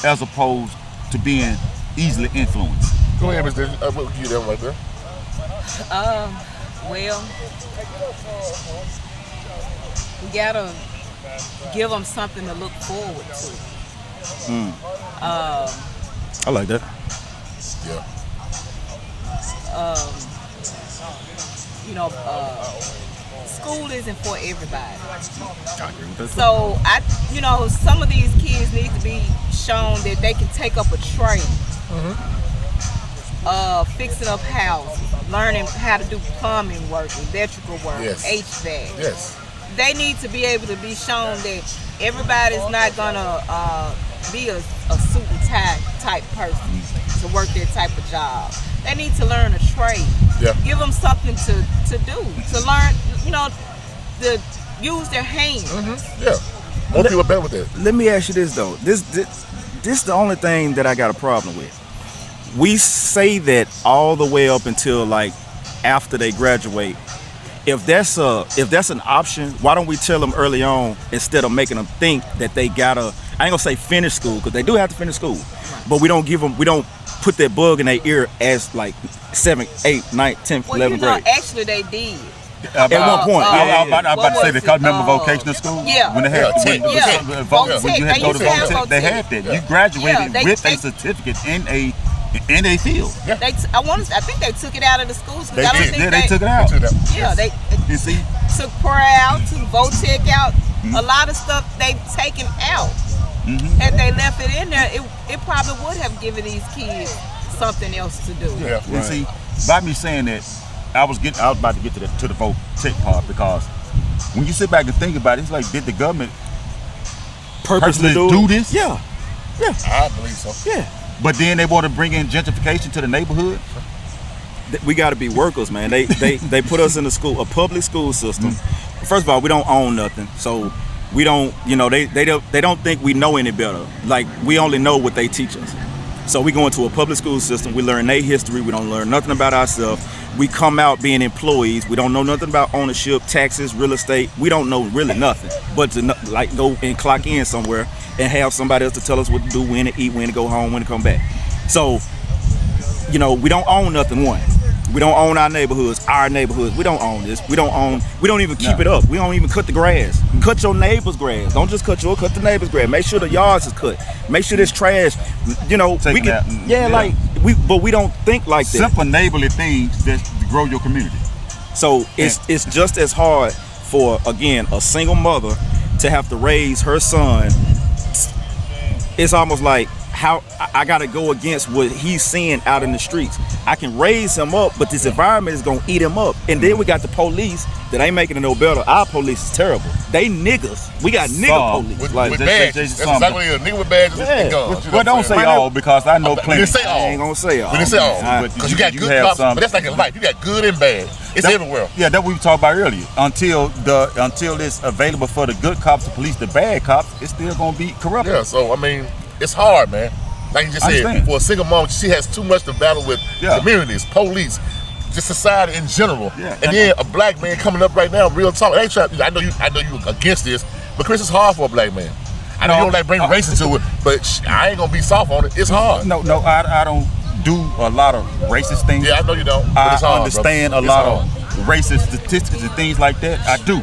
as opposed to being easily influenced? Go ahead, Miss Andrew. We'll give you that one right there. Well, we gotta give them something to look forward to. I like that. Yeah. School isn't for everybody. I agree with that. So some of these kids need to be shown that they can take up a trade, fixing up houses, learning how to do plumbing work, electrical work, Yes. HVAC. Yes. They need to be able to be shown that everybody's not gonna be a suit and tie type person to work their type of job. They need to learn a trade. Yeah. Give them something to do, to learn, to use their hands. Yeah. More people are better with that. Let me ask you this though. This is the only thing that I got a problem with. We say that all the way up until like after they graduate. If that's an option, why don't we tell them early on instead of making them think that they gotta? I ain't gonna say finish school because they do have to finish school, but we don't put that bug in their ear as like 7th, 8th, 9th, 10th, 11th grade. Actually they did. At one point, I'm about to say was they called it? member vocational school. Yeah. When they had Yeah, when you had to go to They used to have Votech, they had that. You graduated Yeah, with a certificate in a field. I think they took it out of the schools. They I don't did. think Yeah, they took it out. Yeah, they You see, took prayer out, took Votech out. A lot of stuff they've taken out. Had they left it in there, it probably would have given these kids something else to do. Yeah. you see, by me saying that, I was about to get to the Votech part, because when you sit back and think about it, it's like, did the government purposely do this? Yeah, I believe so. yeah. But then they want to bring in gentrification to the neighborhood. We got to be workers, man. They put us in a public school system. First of all, we don't own nothing, so we don't. They don't think we know any better. Like, we only know what they teach us. So we go into a public school system. We learn their history. We don't learn nothing about ourselves. We come out being employees. We don't know nothing about ownership, taxes, real estate. We don't know really nothing. But to go and clock in somewhere and have somebody else to tell us what to do, when to eat, when to go home, when to come back. So, we don't own nothing. One, we don't own our neighborhoods. We don't own this. We don't even keep it up. We don't even cut the grass. Cut your neighbor's grass. Don't just cut the neighbor's grass. Make sure the yards is cut. Make sure there's trash. But we don't think like that. Simple neighborly things that grow your community. So it's just as hard for, again, a single mother to have to raise her son. It's almost like, how I gotta go against what he's seeing out in the streets. I can raise him up, but this environment is gonna eat him up. And then we got the police that ain't making it no better. Our police is terrible. They niggas. We got nigga police. With Like, badges. That's exactly what it is. Nigga with badges and guns. Well, don't say all, because I know We plenty. didn't say I all. ain't gonna say all. We didn't say all. But Because you got you good have cops, some- but that's like in life. You got good and bad. It's everywhere. Yeah, that we talked about earlier. Until it's available for the good cops to police the bad cops, it's still gonna be corrupt. Yeah, so I mean, it's hard, man. Like you just I said, understand. for a single mom, she has too much to battle with communities, police, just society in general. Yeah. And then a black man coming up right now, real talk. I ain't trying. I know you against this, but Chris, it's hard for a black man. I know you don't like bring race into it, but I ain't gonna be soft on it. It's hard. No, I don't do a lot of racist things. Yeah, I know you don't. But I it's hard, understand bro. a lot of racist statistics and things like that. I do.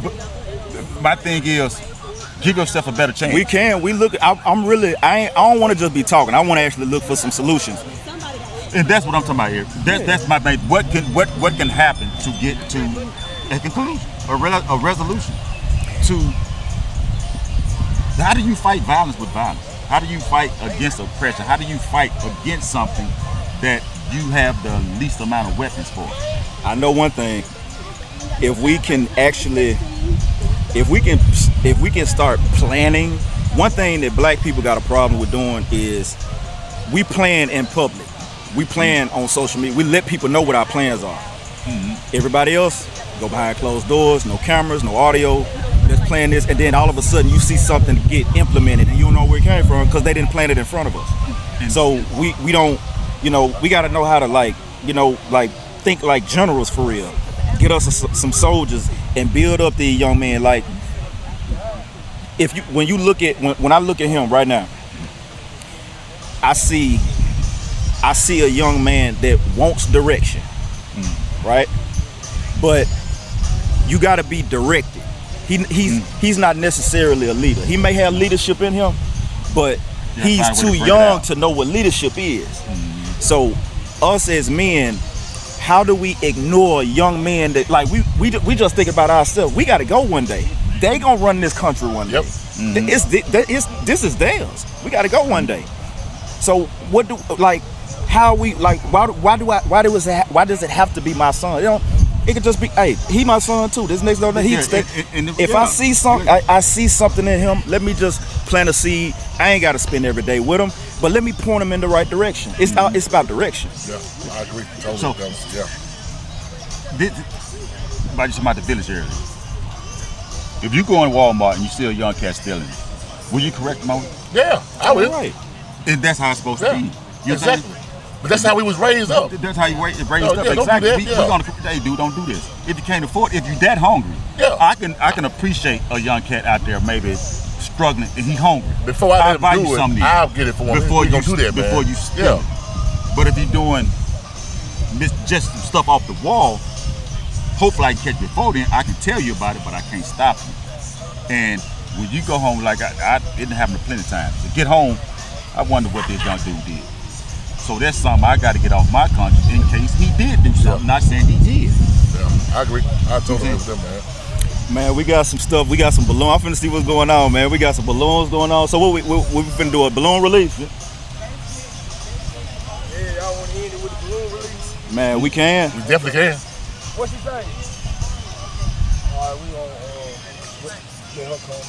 But my thing is, give yourself a better chance. we can. We look. I don't want to just be talking. I want to actually look for some solutions. And that's what I'm talking about here. That's my main. What can happen to get to a conclusion, a resolution? To how do you fight violence with violence? How do you fight against oppression? How do you fight against something that you have the least amount of weapons for? I know one thing. If we can start planning, one thing that black people got a problem with doing is we plan in public. We plan on social media. We let people know what our plans are. Everybody else go behind closed doors, no cameras, no audio. Let's plan this, and then all of a sudden you see something get implemented and you don't know where it came from because they didn't plan it in front of us. So we don't, we got to know how to think like generals for real. Get us some soldiers and build up the young men. Like when I look at him right now, I see a young man that wants direction, right? But you got to be directed. He's not necessarily a leader. He may have leadership in him, but he's too young to know what leadership is. So us as men, how do we ignore young men that we just think about ourselves? We got to go one day. They gonna run this country one day. This is theirs. We got to go one day. So why does it have to be my son? It could just be, hey, he my son too. This next door, if I see something, I see something in him. Let me just plant a seed. I ain't got to spend every day with him, but let me point him in the right direction. It's about direction. Yeah, I agree. Totally. So, about you talking about the village area. If you go in Walmart and you see a young cat stealing, will you correct him on it? Yeah, I will. Right. And that's how it's supposed to be. You Exactly. But that's how we was raised up. That's how you raised up. don't do Exactly. that, We gonna, hey, dude, don't do this. If you can't afford, if you that hungry, I can appreciate a young cat out there maybe struggling and he hungry. Before I let him do it, something I'll get it for him. Before We you gonna do that, man. Before you steal it. But if you're doing just some stuff off the wall, hopefully I can catch you before then. I can tell you about it, but I can't stop you. And when you go home, like I didn't happen plenty of times. To get home, I wonder what this young dude did. So that's something I got to get off my conscience in case he did do something. Not saying he did. Yeah, I agree. I totally agree with them, man. Man, we got some stuff. We got some balloons. I'm finna see what's going on, man. We got some balloons going on. So what we finna do, a balloon release? Yeah, y'all want to end it with a balloon release? Man, we can. We definitely can. What you think? All right, we gonna let her come.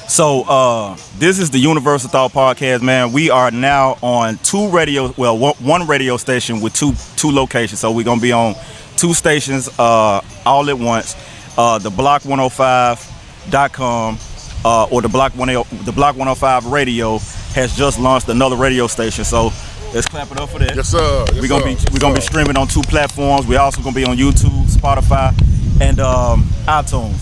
So this is the Universal Thought Podcast, man. We are now on one radio station with two locations. So we're gonna be on two stations all at once. The Block105.com or the Block 105 Radio has just launched another radio station. So let's clap it up for that. Yes, sir. Yes, We're gonna be streaming on two platforms. We're also gonna be on YouTube, Spotify, and iTunes.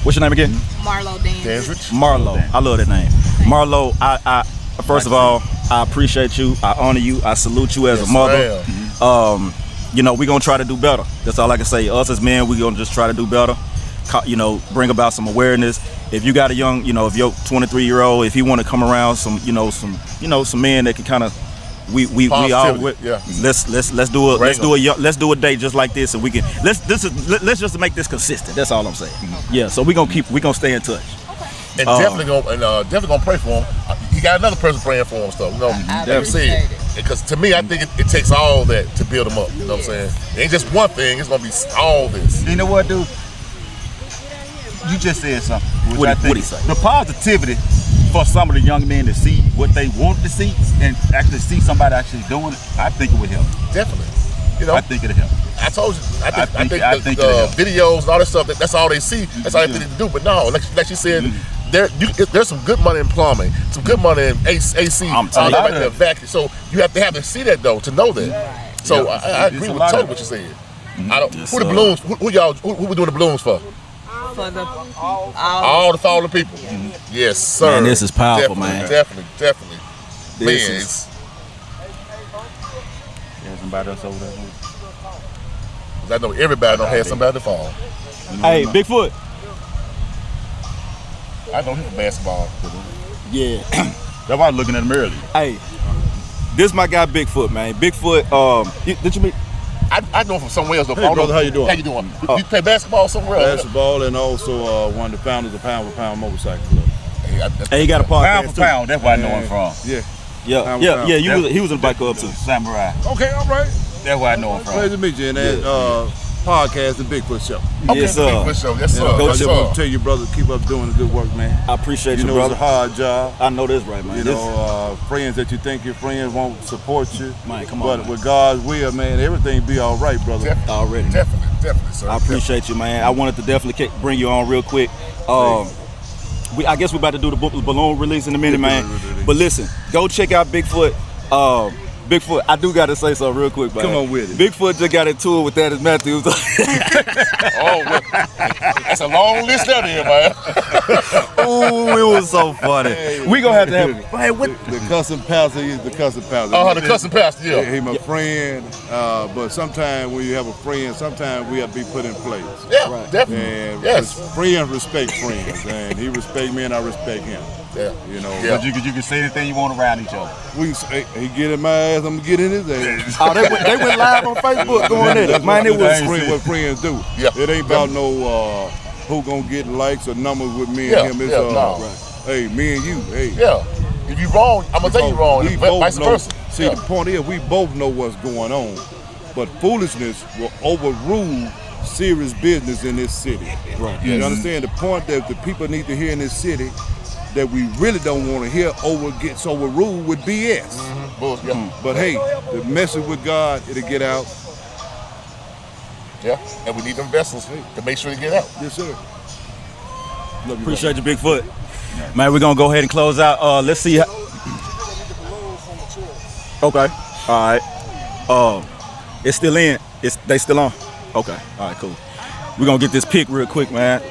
What's your name again? Marlo Dandridge. Marlo. I love that name. Marlo, I first of all, I appreciate you. I honor you. I salute you as a mother. We're gonna try to do better. That's all I can say. Us as men, we're gonna just try to do better. Bring about some awareness. If you got a young, if you're 23-year-old, if you want to come around some men that can kind of we all let's do a day just like this, and we can let's just make this consistent. That's all I'm saying. Yeah, so we're gonna stay in touch. And definitely gonna pray for him. He got another person praying for him, stuff. You know, like I said, because to me, I think it takes all that to build him up. You know what I'm saying? It ain't just one thing. It's gonna be all this. You know what, dude? You just said something. What he say? The positivity for some of the young men to see what they want to see and actually see somebody actually doing it, I think it would help. Definitely. You know, I think it'll help. I told you. I think the videos and all that stuff. That's all they see. That's all they think to do. But no, like you said, there's some good money in plumbing, some good money in AC. I'm telling you, the vacuum. So you have to see that though to know that. So I agree with totally what you said. I don't. Who the balloons? Who we doing the balloons for? For the all the fallen people. Yes, sir. Man, this is powerful, Definitely. This man, is. There's somebody else over there. I know everybody don't have somebody to fall. Hey, Bigfoot. I know him from basketball. Yeah. That's why I'm looking at him earlier. Hey, this my guy Bigfoot, man. Bigfoot. Did you meet? I know him from somewhere else. Though. Hey, brother, how you doing? How you doing? You play basketball somewhere else? Basketball, and also one of the founders of Pound for Pound Motorcycle Club. Hey, he got a podcast Pound for too. pound, that's where I know him from. Yeah. He was in the bike club too. Samurai. Okay, all right. That's where I know him from. Pleasure to meet you in that podcast, The Bigfoot Show. Okay, Yes, sir. Big show. Yes, sir. I Yes, just want to sir. tell you, brother, keep up doing the good work, man. I appreciate you, You know, brother. it's a hard job. I know this right, man. You know, friends that you think your friends won't support you. Man, come on, But man. with God's will, man, everything be all right, brother. Already. Definitely, sir. I appreciate you, man. I wanted to definitely bring you on real quick. I guess we're about to do the balloon release in a minute, man. But listen, go check out Bigfoot. Bigfoot, I do gotta say something real quick, man. Come on with it. Bigfoot just got into it with that as Matthews. Oh, well, that's a long list there, man. Ooh, it was so funny. We gonna have to have. Man, what? The cussing pastor is the cussing pastor. The cussing pastor, yeah. He my friend, but sometimes when you have a friend, sometimes we have to be put in place. Yeah, Right. definitely. And Yes. friends respect friends, and he respect me and I respect him. Yeah. You know, Yeah. But you can say anything you want around each other. we can say, he get in my ass, I'm gonna get in his ass. Oh, they went live on Facebook doing that. Man, it was. What friends do. Yeah. It ain't about no who gonna get likes or numbers with me Yeah, and him. It's yeah, no. hey, me and you. Hey, Yeah. If you wrong, I'm gonna tell you wrong. We and both vice know. versa. See, Yeah. the point is, we both know what's going on, but foolishness will overrule serious business in this city. Right. You understand the point that the people need to hear in this city that we really don't want to hear gets overruled with BS. Bulls, yeah. But hey, the message with God, it'll get out. Yeah. And we need them vessels to make sure they get out. Yes, sir. Love you, Appreciate you, Bigfoot. Man, we're gonna go ahead and close out. Let's see. Okay. All right. It's still in. They still on. Okay. All right. Cool. We're gonna get this pic real quick, man.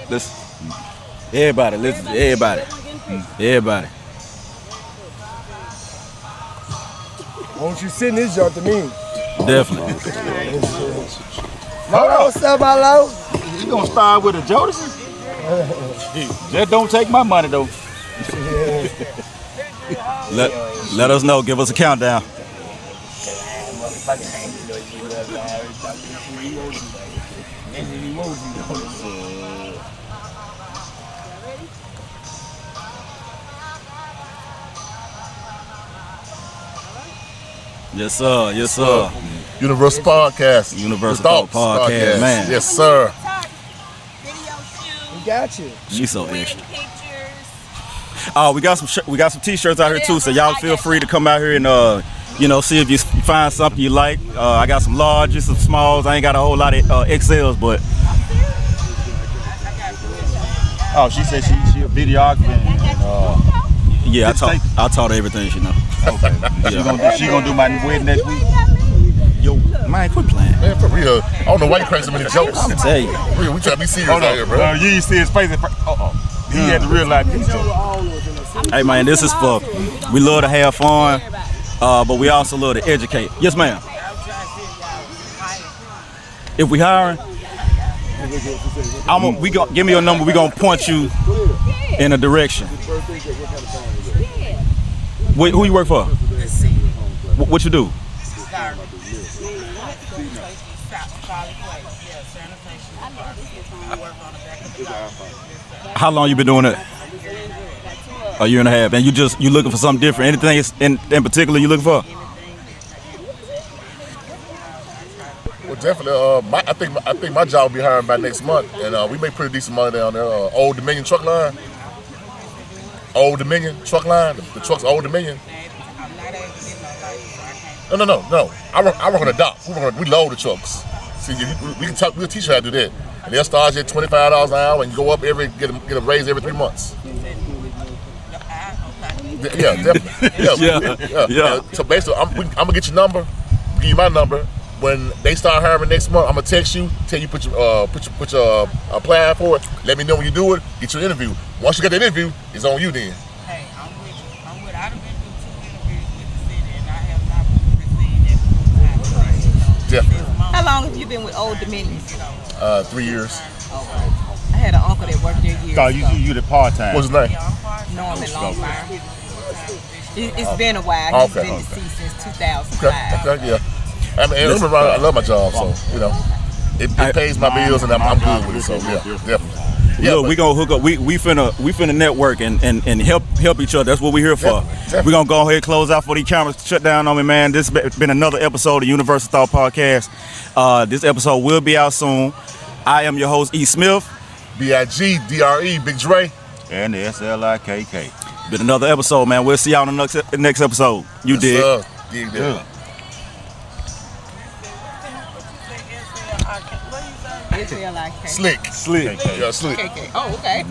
Everybody. Won't you send this joint to me? Definitely. Hello, hello. You gonna start with a Jodeci? Just don't take my money though. Let us know. Give us a countdown. Yes, sir. Yes, sir. Universal Podcast. Universal Thoughts Podcast, man. Yes, sir. video shoot, We got you. She's so wedding extra. pictures. We got some t-shirts out here too, so y'all feel free to come out here and see if you find something you like. I got some larges, some smalls. I ain't got a whole lot of XLs, but Oh, she said she a videographer. And, yeah, I taught her everything she know. she gonna do my wedding next week. Yo, man, quit playing. Man, for real. I don't know why you crack so many jokes. I tell you. We try to be serious Hold out on, here, bro. you ain't see his face. He had to realize these jokes. Hey man, this is for, we love to have fun, but we also love to educate. Yes, ma'am. If we hiring, give me your number. We gonna point you in a direction. Who you work for? What you do? I How long you been doing it? A year and a half, and you looking for something different? Anything in particular you looking for? Well, definitely. I think my job will be hiring by next month, and we make pretty decent money down there. Old Dominion truck line. Old Dominion truck line. The truck's Old Dominion. No. I work on the dock. We load the trucks. See, we'll teach you how to do that. And they'll start you at $25 an hour, and you go up get a raise every 3 months. Yeah, definitely. Yeah. So basically, I'm gonna get your number, give you my number. When they start hiring next month, I'm gonna text you, tell you put your apply for it. Let me know when you do it. Get your interview. Once you get that interview, it's on you then. Hey, I'm with. I've been through 2 interviews with the city, and I have not received that. Definitely. How long have you been with Old Dominion? 3 years. I had an uncle that worked there years So ago. you the part-time. What's his name? Norman Longmire. It's been a while. He's been deceased since 2005. Okay, yeah. I mean, I love my job, so it pays my bills, and I'm good with it. So yeah, definitely. Yeah, look, we gonna hook up. We finna network and help each other. That's what we here for. Definitely. We gonna go ahead and close out for these cameras shut down on me, man. This has been another episode of Universal Thought Podcast. This episode will be out soon. I am your host, E. Smith. BIGDRE, Big Dre. And the SLIKK. Been another episode, man. We'll see y'all in the next episode. You dig? Dig Yeah. that. SLIK. Slick. Slick. Yeah, slick. KK. Oh, okay.